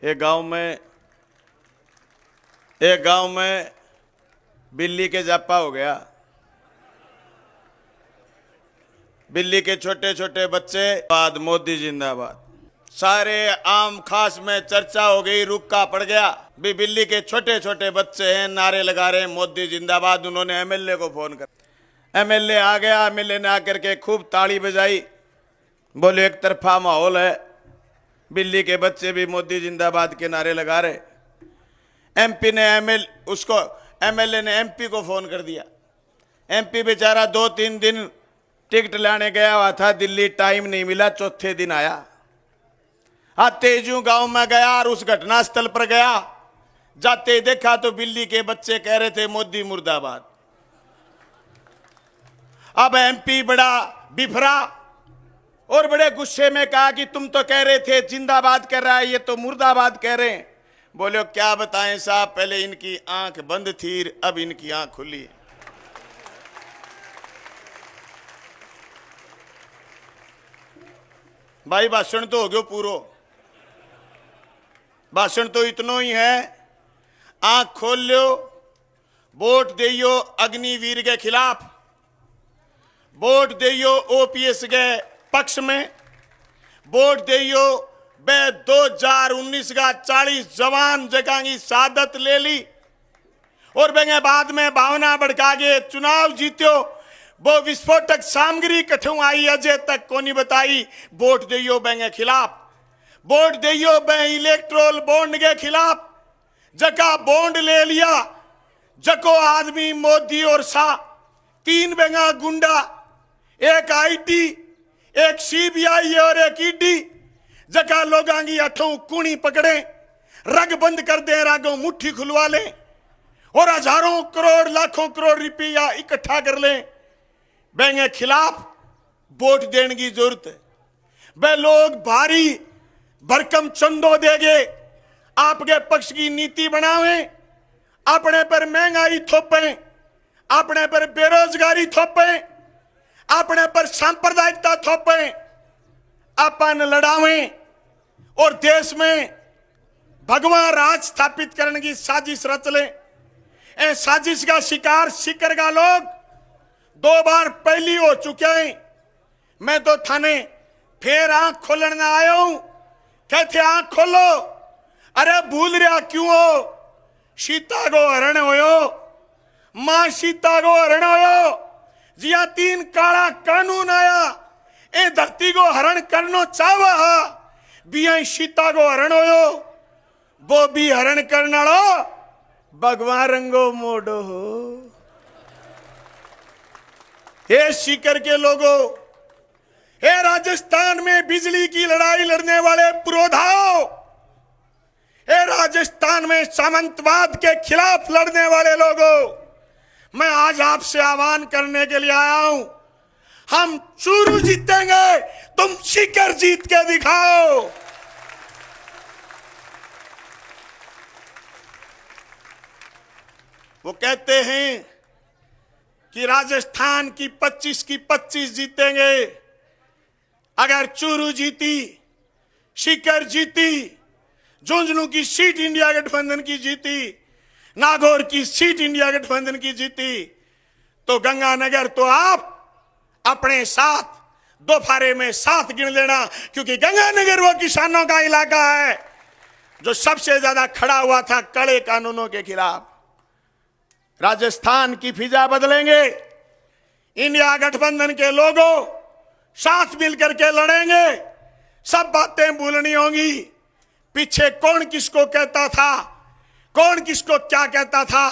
एक गांव में बिल्ली के जापा हो गया। बिल्ली के छोटे छोटे बच्चे, बाद मोदी जिंदाबाद। सारे आम खास में चर्चा हो गई, रुक्का पड़ गया। भी बिल्ली के छोटे छोटे बच्चे हैं, नारे लगा रहे हैं मोदी जिंदाबाद। उन्होंने एमएलए को फोन कर, एमएलए आ गया। एमएलए ने आकर के खूब ताली बजाई, बोले एक तरफा माहौल है, बिल्ली के बच्चे भी मोदी जिंदाबाद के नारे लगा रहे। एमपी ने एमएलए ने एमपी को फोन कर दिया। एमपी बेचारा 2-3 दिन टिकट लाने गया हुआ था दिल्ली, टाइम नहीं मिला, चौथे दिन आया। तेजू गांव में गया और उस घटना स्थल पर गया। जाते देखा तो बिल्ली के बच्चे कह रहे थे मोदी मुर्दाबाद। अब एमपी बड़ा बिफरा और बड़े गुस्से में कहा कि तुम तो कह रहे थे जिंदाबाद कर रहा है, ये तो मुर्दाबाद कह रहे हैं। बोले क्या बताएं साहब, पहले इनकी आंख बंद थी, अब इनकी आंख खुली है। भाई भाषण तो हो गयो पूरो, भाषण तो इतना ही है। आंख खोल लो, वोट दियो अग्निवीर के खिलाफ, वोट दियो ओपीएस के पक्ष में, वोट दियो 2019 का 40 जवान जगह की शहादत ले ली और बेंगे बाद में भावना भड़का के चुनाव जीत्यो। वो विस्फोटक सामग्री कठू आई अजय तक को नहीं बताई। वोट दियो बेंगे खिलाफ, वोट दियो बे इलेक्ट्रोल बॉन्ड के खिलाफ। जका बॉन्ड ले लिया, जको आदमी मोदी और शाह, 3 बेंगा गुंडा, एक आईटी, एक सीबीआई और एक ईडी, जका लोगां की अठों कुणी पकड़े, रग बंद कर दे, रागों मुट्ठी खुलवा ले और हजारों करोड़ लाखों करोड़ रुपया इकट्ठा कर ले। बेंगे खिलाफ वोट देने की जरूरत है। वे लोग भारी भरकम चंदो देंगे, आपके पक्ष की नीति बनावे, अपने पर महंगाई थोपे, अपने पर बेरोजगारी थोपे, अपने पर सांप्रदायिकता थोपे, अपन लड़ावें और देश में भगवान राज स्थापित करने की साजिश रच ले। ए साजिश का शिकार शिकर का लोग 2 बार पहली हो चुके हैं। मैं तो थाने फिर आंख खोलने आया हूं, कहते आंख खोलो। अरे भूल रहा क्यों हो, सीता को हरण होयो, मां सीता को हरण होयो। जिया 3 काला कानून आया, ए धरती को हरण करनो चावा, बिया सीता को हरण होयो। वो भी हरण करना लो भगवान रंगो मोडो हो। हे सीकर के लोगों, हे राजस्थान में बिजली की लड़ाई लड़ने वाले पुरोधाओ, हे राजस्थान में सामंतवाद के खिलाफ लड़ने वाले लोगों, मैं आज आपसे आह्वान करने के लिए आया हूं। हम चूरू जीतेंगे, तुम सीकर जीत के दिखाओ। वो कहते हैं कि राजस्थान की 25 की 25 जीतेंगे। अगर चूरू जीती, सीकर जीती, झुंझुनू की सीट इंडिया गठबंधन की जीती, नागौर की सीट इंडिया गठबंधन की जीती, तो गंगानगर तो आप अपने साथ दोफारे में साथ गिन लेना, क्योंकि गंगानगर वो किसानों का इलाका है जो सबसे ज्यादा खड़ा हुआ था कड़े कानूनों के खिलाफ। राजस्थान की फिजा बदलेंगे, इंडिया गठबंधन के लोगों साथ मिलकर के लड़ेंगे। सब बातें भूलनी होंगी, पीछे कौन किसको कहता था, कौन किसको क्या कहता था।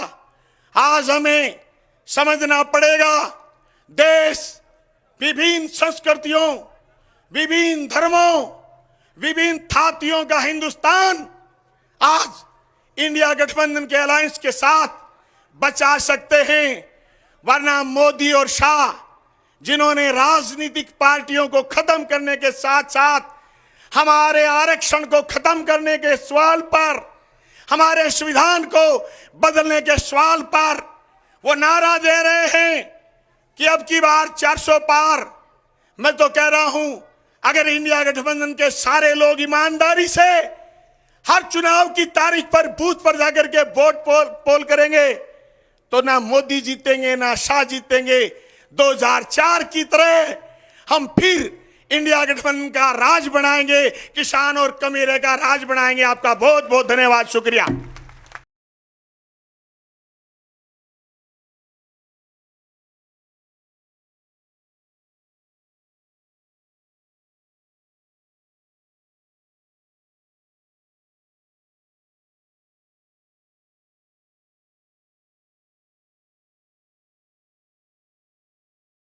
आज हमें समझना पड़ेगा, देश विभिन्न संस्कृतियों, विभिन्न धर्मों, विभिन्न थातियों का हिंदुस्तान आज इंडिया गठबंधन के अलायंस के साथ बचा सकते हैं। वरना मोदी और शाह, जिन्होंने राजनीतिक पार्टियों को खत्म करने के साथ साथ हमारे आरक्षण को खत्म करने के सवाल पर, हमारे संविधान को बदलने के सवाल पर वो नारा दे रहे हैं कि अब की बार 400 पार। मैं तो कह रहा हूं, अगर इंडिया गठबंधन के सारे लोग ईमानदारी से हर चुनाव की तारीख पर बूथ पर जाकर के वोट पोल करेंगे तो ना मोदी जीतेंगे ना शाह जीतेंगे। 2004 की तरह हम फिर इंडिया गठबंधन का राज बनाएंगे, किसान और कमेरे का राज बनाएंगे। आपका बहुत बहुत धन्यवाद, शुक्रिया।